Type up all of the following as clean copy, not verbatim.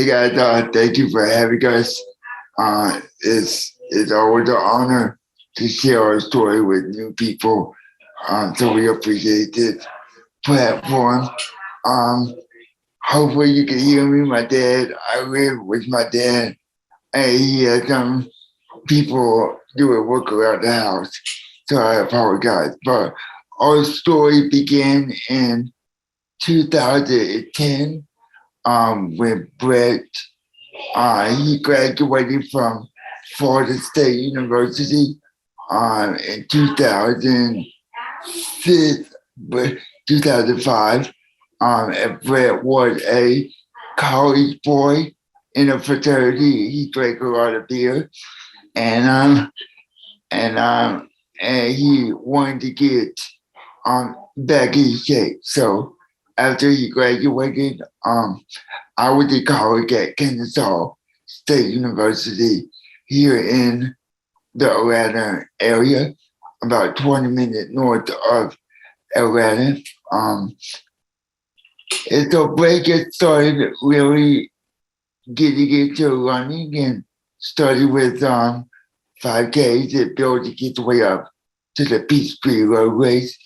Hey guys, thank you for having us. It's always an honor to share our story with new people. So we appreciate this platform. Um, Hopefully you can hear me. I live with my dad, and he has some people doing work around the house. So I apologize. But our story began in 2010 when Brett he graduated from Florida State University in 2005. And Brett was a college boy in a fraternity. He drank a lot of beer, and and um, and he wanted to get back in shape. So after he graduated, I went to college at Kennesaw State University here in the Atlanta area, about 20 minutes north of Atlanta. And so Blake had started really getting into running and started with 5Ks and built to get the way up to the Peachtree Road Race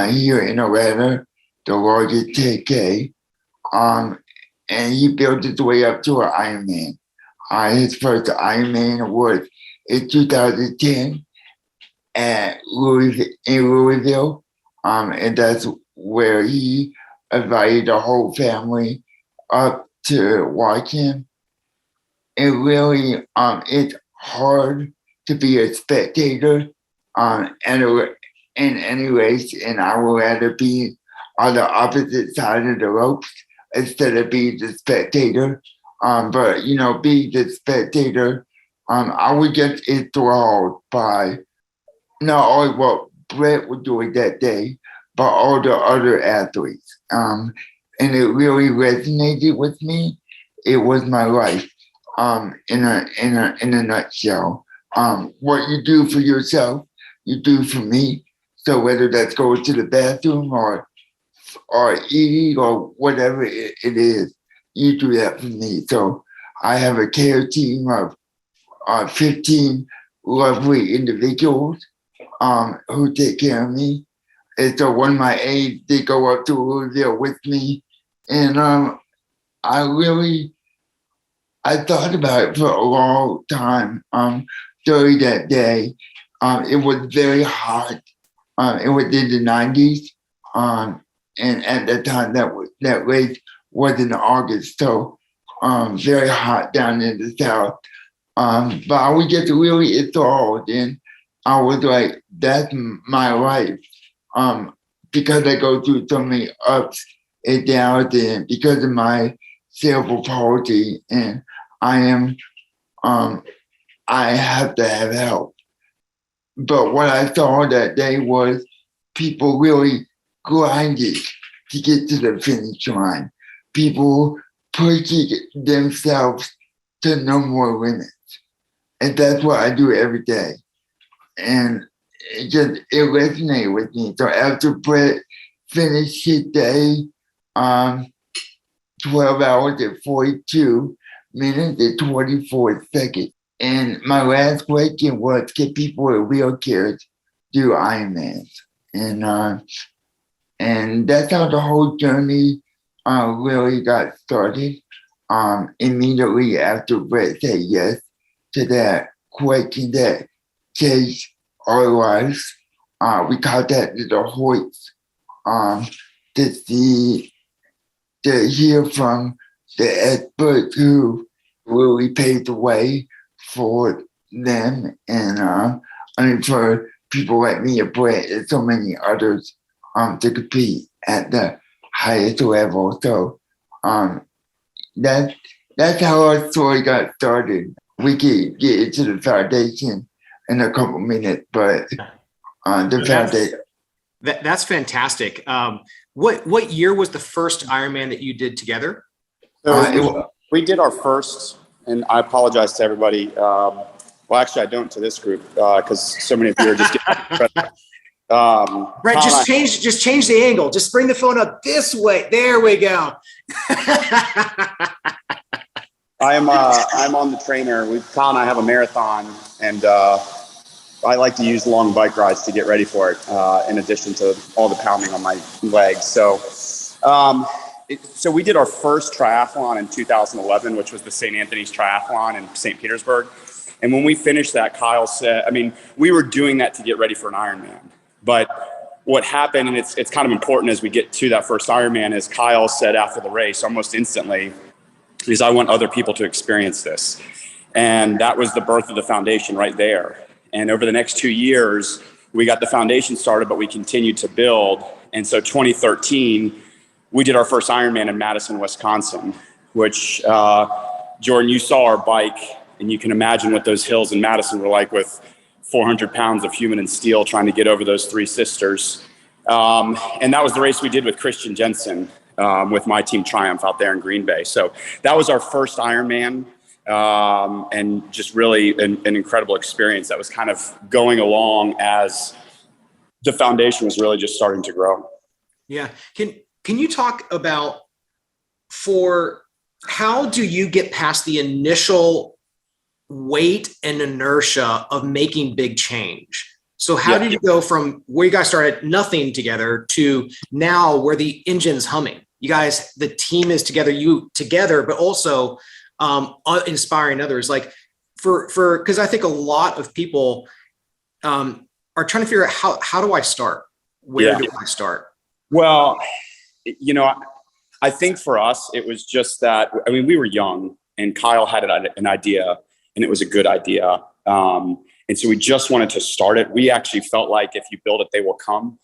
here in Atlanta, the largest 10K. And he built his way up to an Ironman. His first Ironman was in 2010 in Louisville. And that's where he invited the whole family up to watch him. It really, it's hard to be a spectator in any race, and I would rather be on the opposite side of the ropes instead of being the spectator. But being the spectator, I would get enthralled by not only what Brett was doing that day, but all the other athletes. And it really resonated with me. It was my life, in a nutshell. What you do for yourself, you do for me. So whether that's going to the bathroom or eating or whatever it is, you do that for me. So I have a care team of 15 lovely individuals who take care of me. And so one of my aides, they go up to Louisville with me. And I thought about it for a long time during that day. It was very hot. It was in the 90s. And at that time, that race was in August. So very hot down in the South. But I would get really enthralled. And I was like, that's my life. Because I go through so many ups and downs, and because of my cerebral palsy, and I have to have help. But what I saw that day was people really grinded to get to the finish line. People pushing themselves to no more limits. And that's what I do every day. And it resonated with me. So after Brett finished his day, 12 hours and 42 minutes and 24 seconds. And my last question was, can people with wheelchairs do Ironmans? And that's how the whole journey really got started. Immediately after Brett said yes to that question that changed our lives, we contacted the Hoyts to hear from the experts who really paved the way for them, and for people like me and Brett and so many others to compete at the highest level. So that's how our story got started. We could get into the foundation in a couple minutes, but the foundation. That's fantastic. What year was the first Ironman that you did together? So we did our first, and I apologize to everybody. Well, actually, I don't to this group because so many of you are just getting Brent, just change the angle. Just bring the phone up this way. There we go. I'm on the trainer. Kyle and I have a marathon, and I like to use long bike rides to get ready for it, in addition to all the pounding on my legs. So we did our first triathlon in 2011, which was the St. Anthony's Triathlon in St. Petersburg. And when we finished that, Kyle said, I mean, we were doing that to get ready for an Ironman. But what happened, and it's kind of important as we get to that first Ironman, is Kyle said after the race, almost instantly, is I want other people to experience this. And that was the birth of the foundation right there. And over the next 2 years, we got the foundation started, but we continued to build. And so 2013, we did our first Ironman in Madison, Wisconsin, which, Jordan, you saw our bike, and you can imagine what those hills in Madison were like with 400 pounds of human and steel trying to get over those three sisters. And that was the race we did with Christian Jensen, with my team Triumph out there in Green Bay. So that was our first Ironman, and just really an incredible experience that was kind of going along as the foundation was really just starting to grow. Yeah. Can you talk about, for how do you get past the initial weight and inertia of making big change? So how did you go from where you guys started nothing together to now where the engine's humming? You guys, the team is together, you together, but also inspiring others. Like because I think a lot of people are trying to figure out how do I start? Where do I start? Well, you know, I think for us, it was just that, I mean, we were young and Kyle had an idea and it was a good idea. And so we just wanted to start it. We actually felt like if you build it, they will come.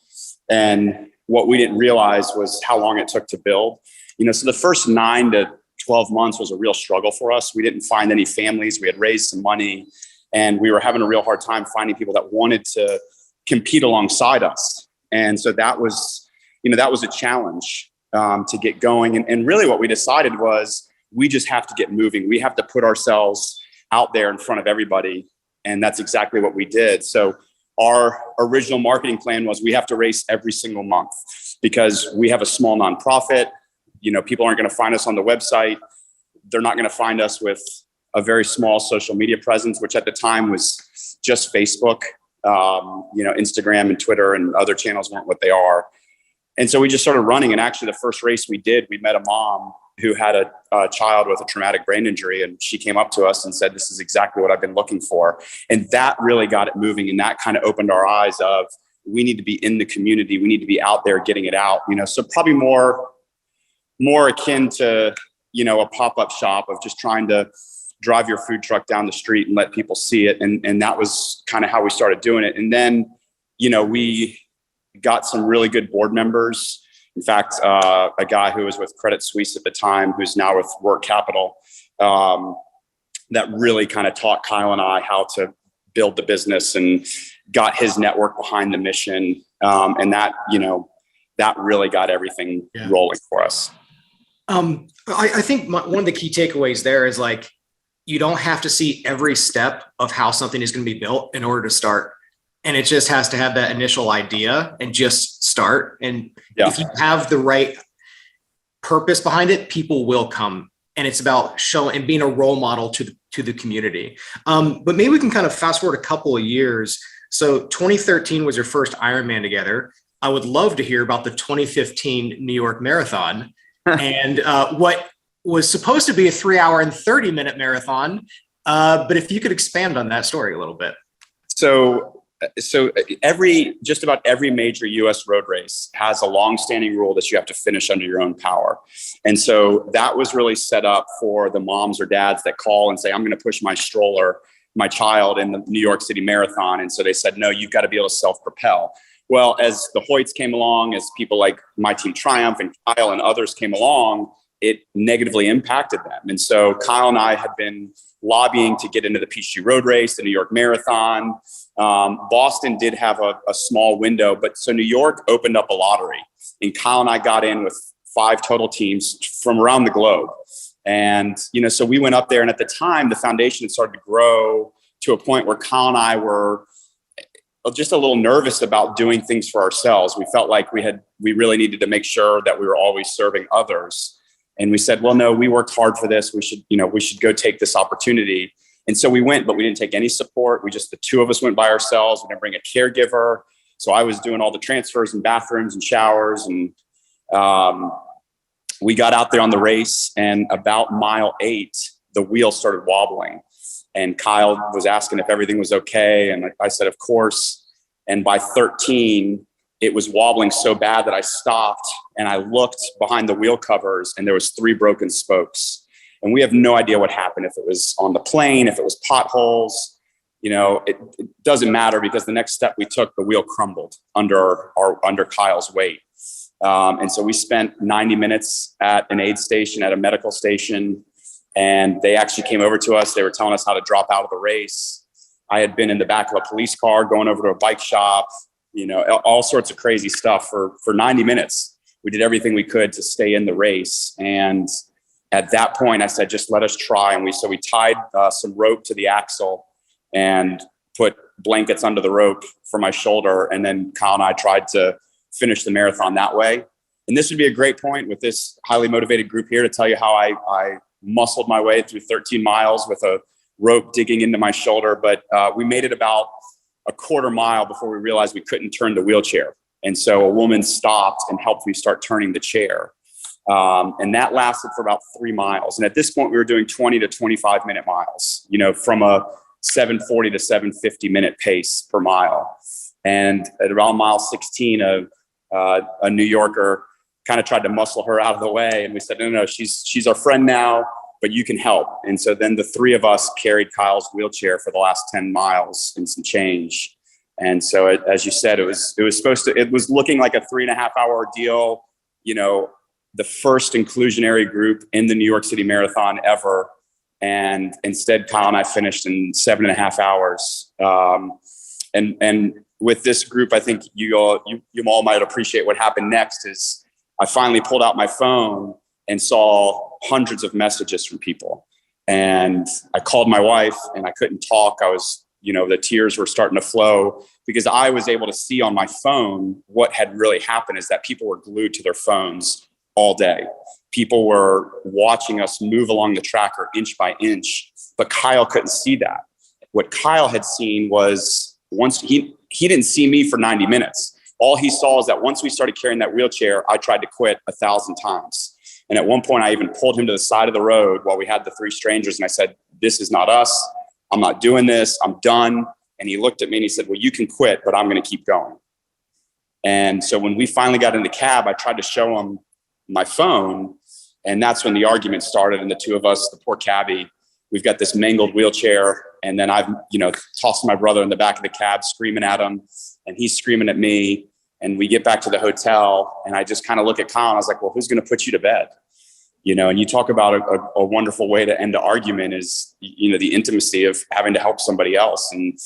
And what we didn't realize was how long it took to build. You know, so the first 9 to 12 months was a real struggle for us. We didn't find any families. We had raised some money and we were having a real hard time finding people that wanted to compete alongside us. And so that was a challenge to get going. And really what we decided was we just have to get moving. We have to put ourselves out there in front of everybody. And that's exactly what we did. So our original marketing plan was we have to race every single month because we have a small nonprofit. You know, people aren't going to find us on the website. They're not going to find us with a very small social media presence, which at the time was just Facebook. You know, Instagram and Twitter and other channels weren't what they are. And so we just started running. And actually the first race we did, we met a mom who had a child with a traumatic brain injury. And she came up to us and said, this is exactly what I've been looking for. And that really got it moving. And that kind of opened our eyes of, we need to be in the community. We need to be out there getting it out, you know, so probably more akin to, you know, a pop-up shop of just trying to drive your food truck down the street and let people see it. And that was kind of how we started doing it. And then, you know, we got some really good board members. In fact, a guy who was with Credit Suisse at the time, who's now with Work Capital, that really kind of taught Kyle and I how to build the business and got his network behind the mission. And that, you know, that really got everything rolling for us. I think one of the key takeaways there is like, you don't have to see every step of how something is going to be built in order to start. And it just has to have that initial idea and just start. And if you have the right purpose behind it, people will come. And it's about showing and being a role model to the community. But maybe we can kind of fast forward a couple of years. So 2013 was your first Ironman together. I would love to hear about the 2015 New York Marathon and what was supposed to be a 3-hour and 30-minute marathon. But if you could expand on that story a little bit. So just about every major US road race has a long-standing rule that you have to finish under your own power. And so that was really set up for the moms or dads that call and say, I'm going to push my stroller, my child in the New York City Marathon. And so they said, no, you've got to be able to self-propel. Well, as the Hoyts came along, as people like my team Triumph and Kyle and others came along, it negatively impacted them. And so Kyle and I had been lobbying to get into the Peachtree Road Race, the New York Marathon. Boston did have a small window, but so New York opened up a lottery and Kyle and I got in with 5 total teams from around the globe. And, you know, so we went up there, and at the time the foundation had started to grow to a point where Kyle and I were just a little nervous about doing things for ourselves. We felt like we really needed to make sure that we were always serving others. And we said, well, no, we worked hard for this. We should go take this opportunity. And so we went, but we didn't take any support. The two of us went by ourselves. We didn't bring a caregiver. So I was doing all the transfers and bathrooms and showers. And we got out there on the race, and about mile 8, the wheel started wobbling. And Kyle was asking if everything was okay. And I said, of course. And by 13, it was wobbling so bad that I stopped and I looked behind the wheel covers, and there was 3 broken spokes. And we have no idea what happened, if it was on the plane, if it was potholes. It doesn't matter, because the next step we took, the wheel crumbled under Kyle's weight. And so we spent 90 minutes at an aid station, at a medical station, and they actually came over to us. They were telling us how to drop out of the race. I had been in the back of a police car going over to a bike shop, all sorts of crazy stuff for 90 minutes. We did everything we could to stay in the race. And at that point, I said, just let us try. And we tied some rope to the axle and put blankets under the rope for my shoulder. And then Kyle and I tried to finish the marathon that way. And this would be a great point with this highly motivated group here to tell you how I muscled my way through 13 miles with a rope digging into my shoulder. But we made it about a quarter mile before we realized we couldn't turn the wheelchair. And so a woman stopped and helped me start turning the chair. And that lasted for about 3 miles. And at this point, we were doing 20 to 25 minute miles, from a 740 to 750 minute pace per mile. And at around mile 16, a New Yorker kind of tried to muscle her out of the way. And we said, no, she's our friend now, but you can help. And so then the 3 of us carried Kyle's wheelchair for the last 10 miles and some change. And so as you said, it was looking like a 3.5 hour ordeal, the first inclusionary group in the New York City Marathon ever. And instead, Kyle and I finished in 7.5 hours. And with this group, I think you all might appreciate what happened next. Is I finally pulled out my phone and saw hundreds of messages from people. And I called my wife, and I couldn't talk. I was, the tears were starting to flow, because I was able to see on my phone what had really happened is that people were glued to their phones all day. People were watching us move along the tracker inch by inch, but Kyle couldn't see that. What Kyle had seen was, once he didn't see me for 90 minutes. All he saw is that once we started carrying that wheelchair, I tried to quit 1,000 times. And at one point, I even pulled him to the side of the road while we had the 3 strangers. And I said, this is not us. I'm not doing this. I'm done. And he looked at me and he said, well, you can quit, but I'm going to keep going. And so when we finally got in the cab, I tried to show him my phone. And that's when the argument started. And the 2 of us, the poor cabbie, we've got this mangled wheelchair. And then I've, tossed my brother in the back of the cab, screaming at him, and he's screaming at me. And we get back to the hotel, and I just kind of look at Kyle, and I was like, well, who's going to put you to bed? And you talk about a wonderful way to end the argument is, the intimacy of having to help somebody else. And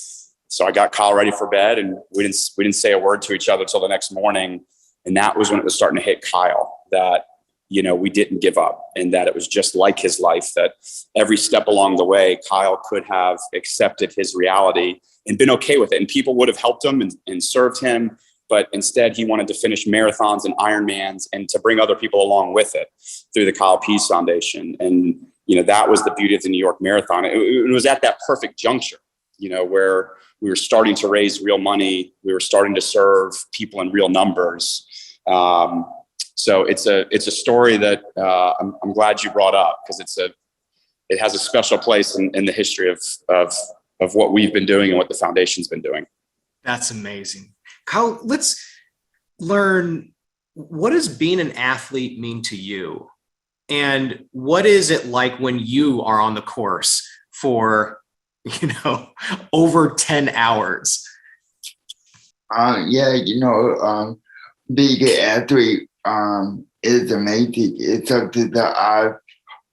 so I got Kyle ready for bed, and we didn't say a word to each other till the next morning. And that was when it was starting to hit Kyle that, we didn't give up, and that it was just like his life, that every step along the way, Kyle could have accepted his reality and been okay with it. And people would have helped him and served him. But instead, he wanted to finish marathons and Ironmans and to bring other people along with it through the Kyle Pease Foundation. And, that was the beauty of the New York Marathon. It was at that perfect juncture, where we were starting to raise real money. We were starting to serve people in real numbers. So it's a story that I'm glad you brought up, because it has a special place in the history of what we've been doing and what the foundation's been doing. That's amazing. Kyle, let's learn, what does being an athlete mean to you? And what is it like when you are on the course for, over 10 hours? Being an athlete is amazing. It's something that I've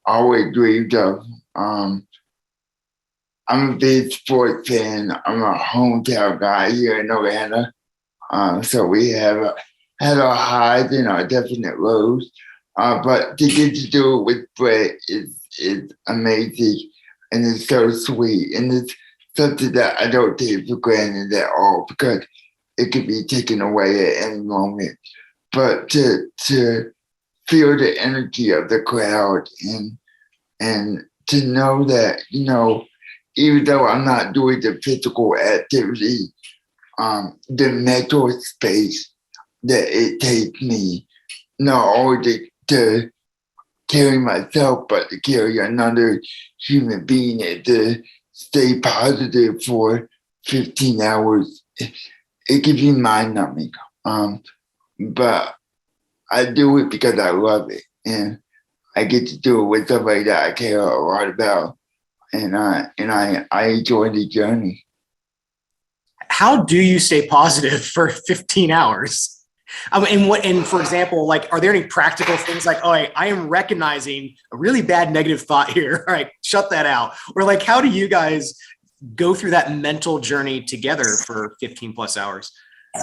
always dreamed of. I'm a big sports fan. I'm a hometown guy here in Atlanta. So we have had our highs and our definite lows. But to get to do it with Brett is amazing, and it's so sweet. And it's something that I don't take for granted at all, because it could be taken away at any moment. But to feel the energy of the crowd and to know that, even though I'm not doing the physical activity, the mental space that it takes me not only to carry myself, but to carry another human being and to stay positive for 15 hours. It can be mind numbing. But I do it because I love it. And I get to do it with somebody that I care a lot about. And I enjoy the journey. How do you stay positive for 15 hours? And for example, like, are there any practical things like, oh, I am recognizing a really bad negative thought here. All right, shut that out. Or like, how do you guys go through that mental journey together for 15 plus hours?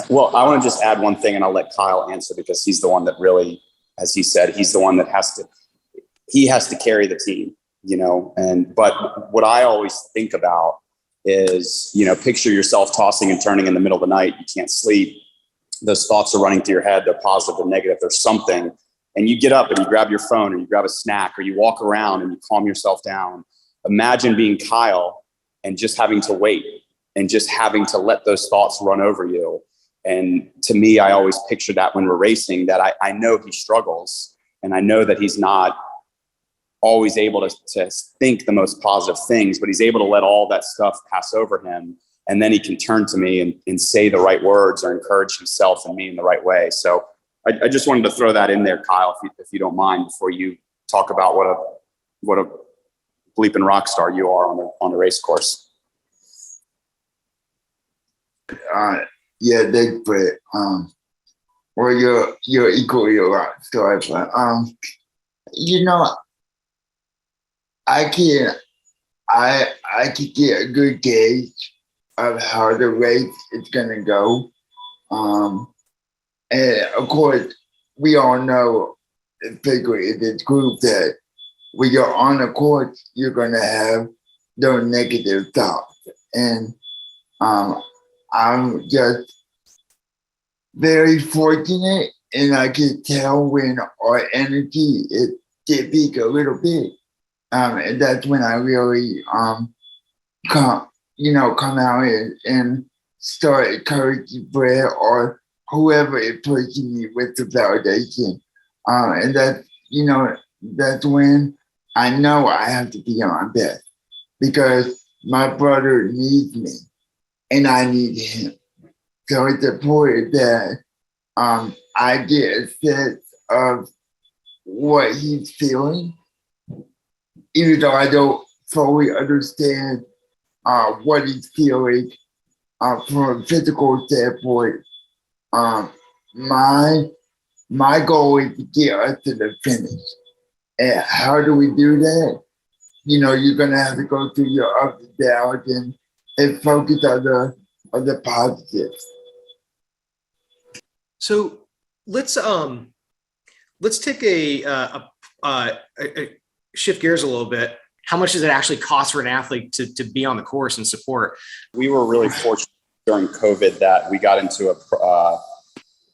Well, I want to just add one thing, and I'll let Kyle answer because he's the one that really, as he said, he's the one that has to carry the team, but what I always think about is, picture yourself tossing and turning in the middle of the night. You can't sleep. Those thoughts are running through your head. They're positive, they're negative, there's something. And you get up and you grab your phone or you grab a snack or you walk around and you calm yourself down. Imagine being Kyle and just having to wait and just having to let those thoughts run over you. And to me, I always picture that when we're racing, that I know he struggles and I know that he's not always able to think the most positive things, but he's able to let all that stuff pass over him. And then he can turn to me and say the right words or encourage himself and me in the right way. So I just wanted to throw that in there, Kyle, if you don't mind, before you talk about what a bleeping rock star you are on the race course. Yeah, thanks for it. Well, you're equally a rock star, but I can get a good gauge of how the race is gonna go. And of course, we all know, particularly in this group, that when you're on the course, you're gonna have those negative thoughts. And I'm just very fortunate, and I can tell when our energy is dipping a little bit. And that's when I really come out and start encouraging Brett or whoever is pushing me with the validation. And that's when I know I have to be on best because my brother needs me and I need him. So it's important that I get a sense of what he's feeling, even though I don't fully understand what he's feeling from a physical standpoint. My goal is to get us to the finish. And how do we do that? You're gonna have to go through your ups and downs and focus on the positives. So let's take a shift gears a little bit. How much does it actually cost for an athlete to be on the course and support? We were really fortunate during COVID that we got into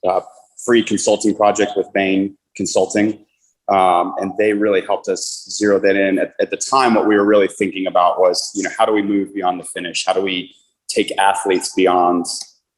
a free consulting project with Bain Consulting. And they really helped us zero that in. At the time, what we were really thinking about was, how do we move beyond the finish? How do we take athletes beyond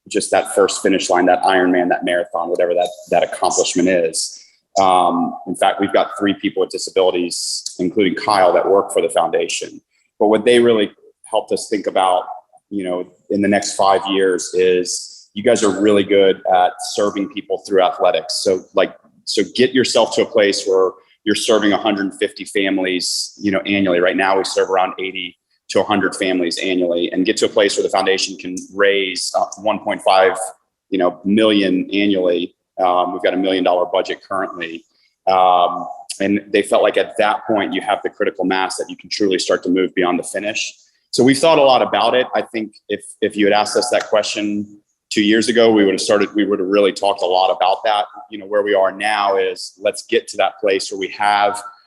just that first finish line, that Ironman, that marathon, whatever that accomplishment is? In fact, we've got 3 people with disabilities, including Kyle, that work for the foundation. But what they really helped us think about, in the next 5 years is you guys are really good at serving people through athletics. So get yourself to a place where you're serving 150 families, annually. Right now we serve around 80 to 100 families annually, and get to a place where the foundation can raise 1.5, million annually. We've got $1 million budget currently. And they felt like at that point you have the critical mass that you can truly start to move beyond the finish. So we've thought a lot about it. I think if you had asked us that question 2 years ago, we would have really talked a lot about that. Where we are now is let's get to that place where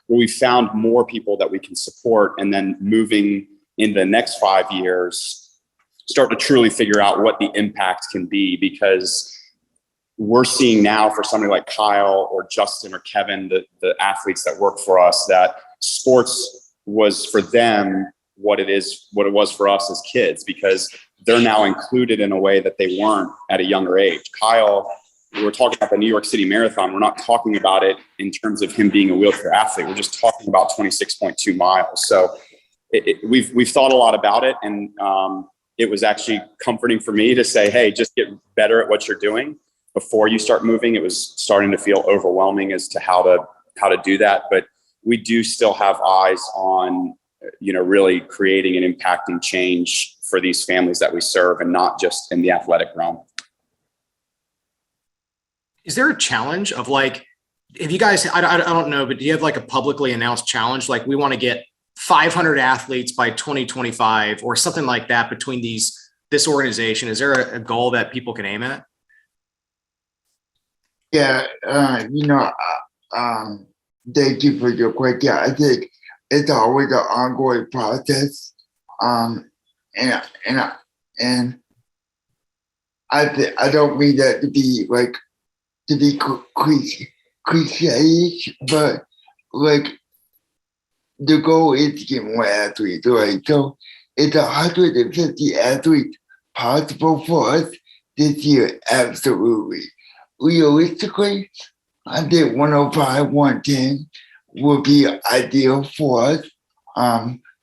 we found more people that we can support, and then moving into the next 5 years, start to truly figure out what the impact can be. Because we're seeing now for somebody like Kyle or Justin or Kevin, the athletes that work for us, that sports was for them what it was for us as kids, because they're now included in a way that they weren't at a younger age. Kyle, we were talking about the New York City Marathon. We're not talking about it in terms of him being a wheelchair athlete. We're just talking about 26.2 miles. So we've thought a lot about it, and it was actually comforting for me to say, hey, just get better at what you're doing before you start moving. It was starting to feel overwhelming as to how to do that, but we do still have eyes on, really creating and impacting change for these families that we serve, and not just in the athletic realm. Is there a challenge of like, if you guys, I don't know, but do you have like a publicly announced challenge? Like, we want to get 500 athletes by 2025 or something like that between this organization. Is there a goal that people can aim at? Yeah, thank you for your question. I think it's always an ongoing process, and I don't mean that to be cliche, but like the goal is to get more athletes, right? So it's 150 athletes possible for us this year? Absolutely. Realistically, I think 105, 110 would be ideal for us,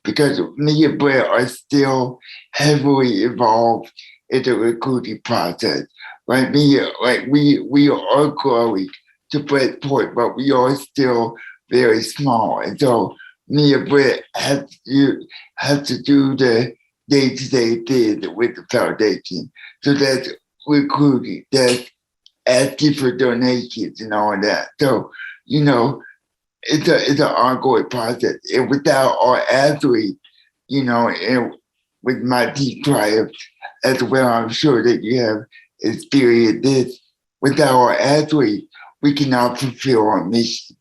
because me and Brett are still heavily involved in the recruiting process. Like we are growing, to Brett's point, but we are still very small. And so me and Brett have to do the day-to-day things with the foundation. So that's recruiting, that's asking for donations and all of that. So, it's an ongoing process. And without our athletes, and with my team triumphs as well, I'm sure that you have experienced this. Without our athletes, we cannot fulfill our mission.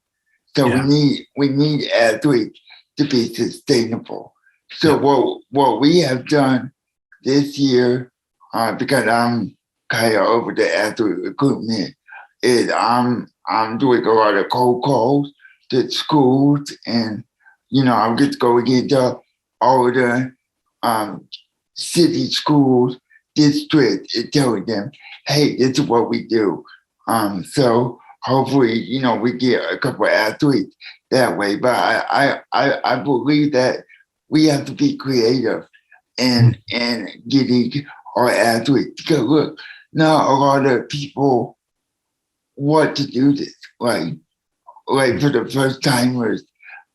So we need athletes to be sustainable. So what we have done this year, because I'm kind of over the athlete recruitment, is I'm doing a lot of cold calls to schools, and I'm just going into all of the city schools, districts, and telling them, hey, this is what we do. So hopefully, we get a couple of athletes that way. But I believe that we have to be creative and getting our athletes, because look, not a lot of people want to do this, right? Like for the first timers,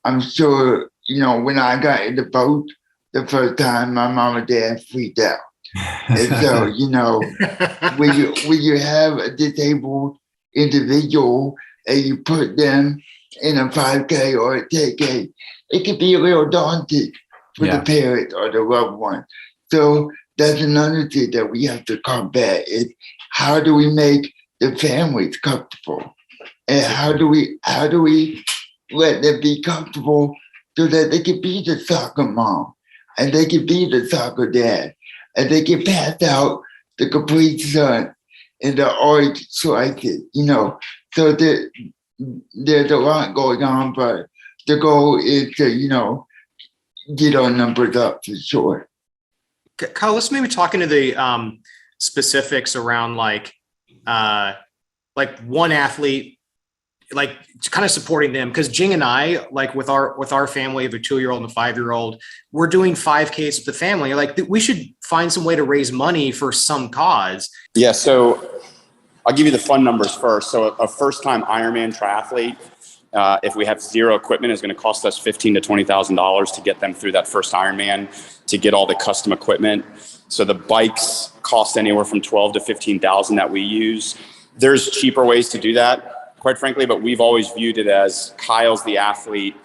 I'm sure, when I got in the boat the first time, my mom and dad freaked out. And so, when you have a disabled individual and you put them in a 5K or a 10K, it can be a little daunting for the parent or the loved one. So that's another thing that we have to combat, is how do we make the families comfortable? And how do we let them be comfortable so that they can be the soccer mom, and they can be the soccer dad, and they can pass out the complete son and the orange slices, So there's a lot going on, but the goal is to, get our numbers up for sure. Kyle, let's maybe talk into the specifics around like one athlete, like kind of supporting them, because Jing and I, like with our family of a 2-year-old and a 5-year-old, we're doing 5Ks with the family. Like, we should find some way to raise money for some cause. Yeah, so I'll give you the fun numbers first. So a first-time Ironman triathlete, if we have zero equipment, is going to cost us $15,000 to $20,000 to get them through that first Ironman, to get all the custom equipment. So the bikes cost anywhere from $12,000 to $15,000 that we use. There's cheaper ways to do that, quite frankly, but we've always viewed it as Kyle's the athlete.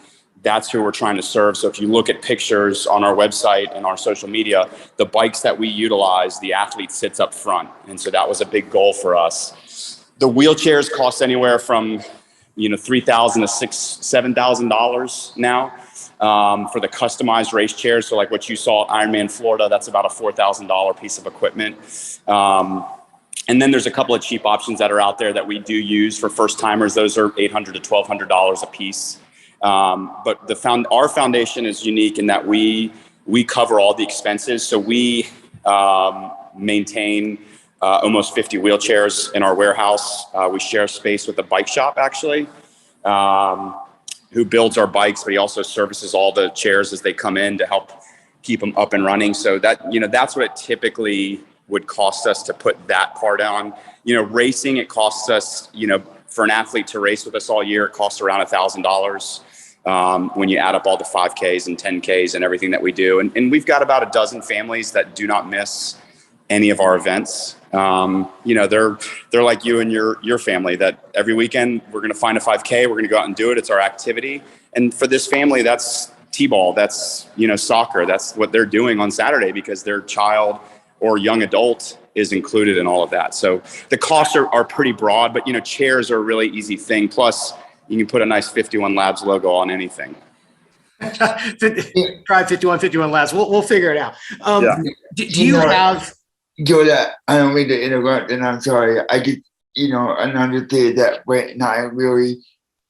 That's who we're trying to serve. So if you look at pictures on our website and our social media, the bikes that we utilize, the athlete sits up front. And so that was a big goal for us. The wheelchairs cost anywhere from $3,000 to $7,000 now for the customized race chairs. So like what you saw at Ironman Florida, that's about a $4,000 piece of equipment. And then there's a couple of cheap options that are out there that we do use for first timers. Those are $800 to $1,200 a piece. But our foundation is unique in that we cover all the expenses. So we maintain almost 50 wheelchairs in our warehouse. We share space with a bike shop, actually, who builds our bikes, but he also services all the chairs as they come in to help keep them up and running. So that, that's what it typically would cost us to put that part on. Racing, it costs us, for an athlete to race with us all year, it costs around $1,000 when you add up all the 5Ks and 10Ks and everything that we do. And we've got about a dozen families that do not miss any of our events. They're like you and your family, that every weekend we're going to find a 5K, we're going to go out and do it. It's our activity. And for this family, that's T-ball, that's, soccer. That's what they're doing on Saturday because their child or young adult is included in all of that. So the costs are pretty broad, but, chairs are a really easy thing. Plus you can put a nice 51 Labs logo on anything. Try 51 Labs. We'll figure it out. Do you have... Jordan, I don't mean to interrupt, and I'm sorry. I get, another thing that Brent and I really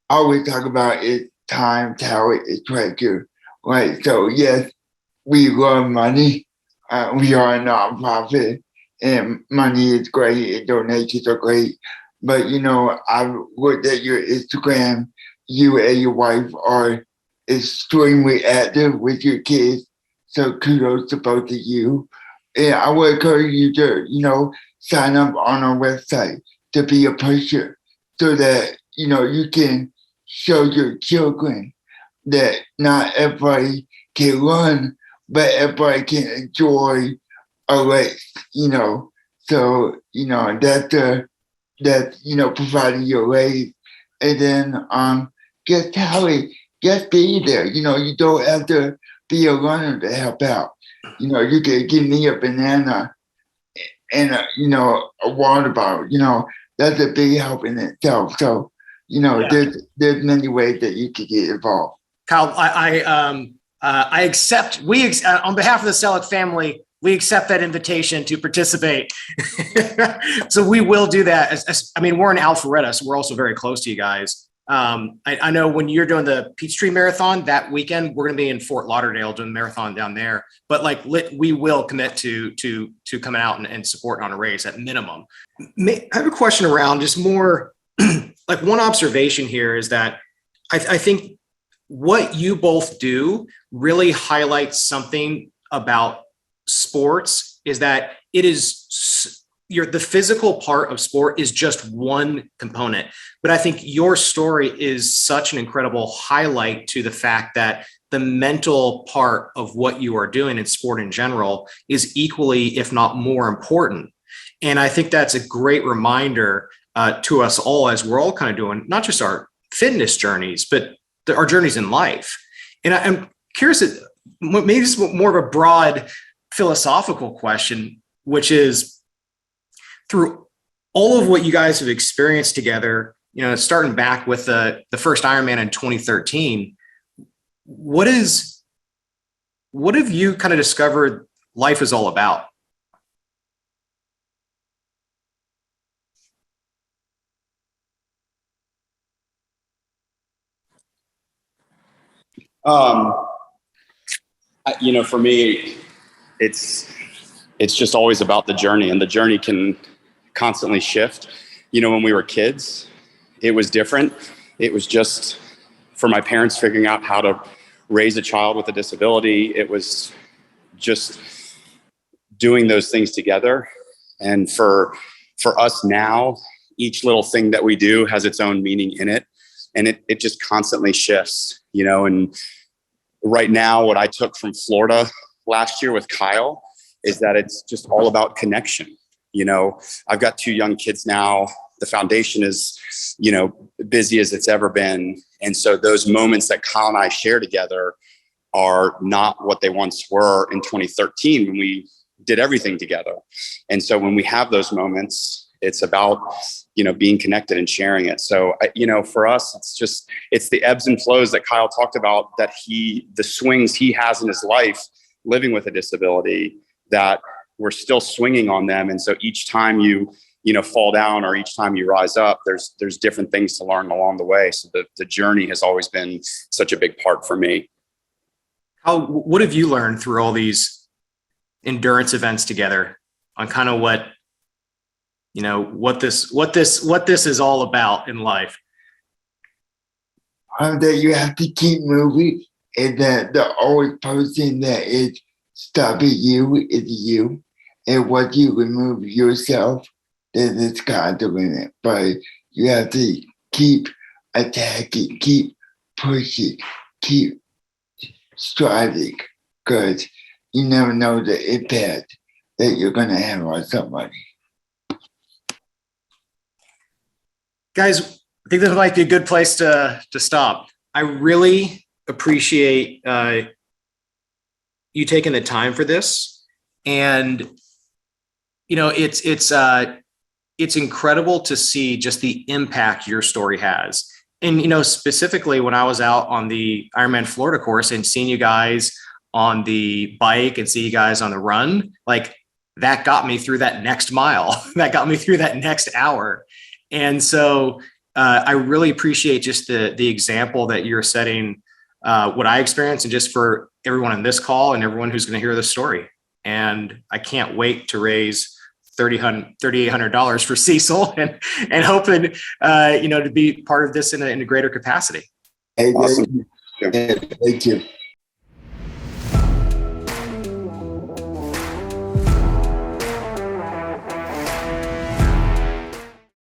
always talk about is time, talent, and treasure, right? So yes, we love money. We are a nonprofit, and money is great, and donations are great. But I've looked at your Instagram. You and your wife are extremely active with your kids, so kudos to both of you. And I would encourage you to, sign up on our website to be a pusher so that, you can show your children that not everybody can run, but everybody can enjoy a race, So, that's providing your race. And then just Tally, just be there. You don't have to be a runner to help out. You can give me a banana and a water bottle. That's a big help in itself. So, there's many ways that you can get involved. Kyle, I accept. On behalf of the Selleck family, we accept that invitation to participate. So we will do that. We're in Alpharetta, so we're also very close to you guys. I know when you're doing the Peachtree Marathon that weekend, we're going to be in Fort Lauderdale doing the marathon down there. But we will commit to coming out and supporting on a race at minimum. I have a question around just more like one observation here is that I think what you both do really highlights something about sports is that it is the physical part of sport is just one component. But I think your story is such an incredible highlight to the fact that the mental part of what you are doing in sport in general is equally, if not more important. And I think that's a great reminder to us all as we're all kind of doing not just our fitness journeys, but our journeys in life. And I'm curious, maybe it's more of a broad philosophical question, which is, through all of what you guys have experienced together, starting back with the first Ironman in 2013, what have you kind of discovered life is all about? For me, it's just always about the journey, and the journey can constantly shift. When we were kids, it was different. It was just for my parents figuring out how to raise a child with a disability. It was just doing those things together. And for us now, each little thing that we do has its own meaning in it. And it just constantly shifts, and right now what I took from Florida last year with Kyle is that it's just all about connection. I've got 2 young kids now. The foundation is, busy as it's ever been. And so those moments that Kyle and I share together are not what they once were in 2013 when we did everything together. And so when we have those moments, it's about, being connected and sharing it. So, for us, it's the ebbs and flows that Kyle talked about, that the swings he has in his life living with a disability, that we're still swinging on them. And so each time you fall down or each time you rise up, there's different things to learn along the way. So the journey has always been such a big part for me. What have you learned through all these endurance events together on kind of what this is all about in life? That you have to keep moving, and that the only person that is stopping you is you. And once you remove yourself, then it's God doing it. But you have to keep attacking, keep pushing, keep striving, because you never know the impact that you're going to have on somebody. Guys, I think this might be a good place to stop. I really appreciate you taking the time for this. And, it's incredible to see just the impact your story has. And, specifically when I was out on the Ironman Florida course and seeing you guys on the bike and see you guys on the run, like that got me through that next mile, that got me through that next hour. And so I really appreciate just the example that you're setting, what I experienced, and just for everyone on this call and everyone who's going to hear the story. And I can't wait to raise $3,800 for Cecil and hoping, to be part of this in a greater capacity. Hey, Awesome. thank you.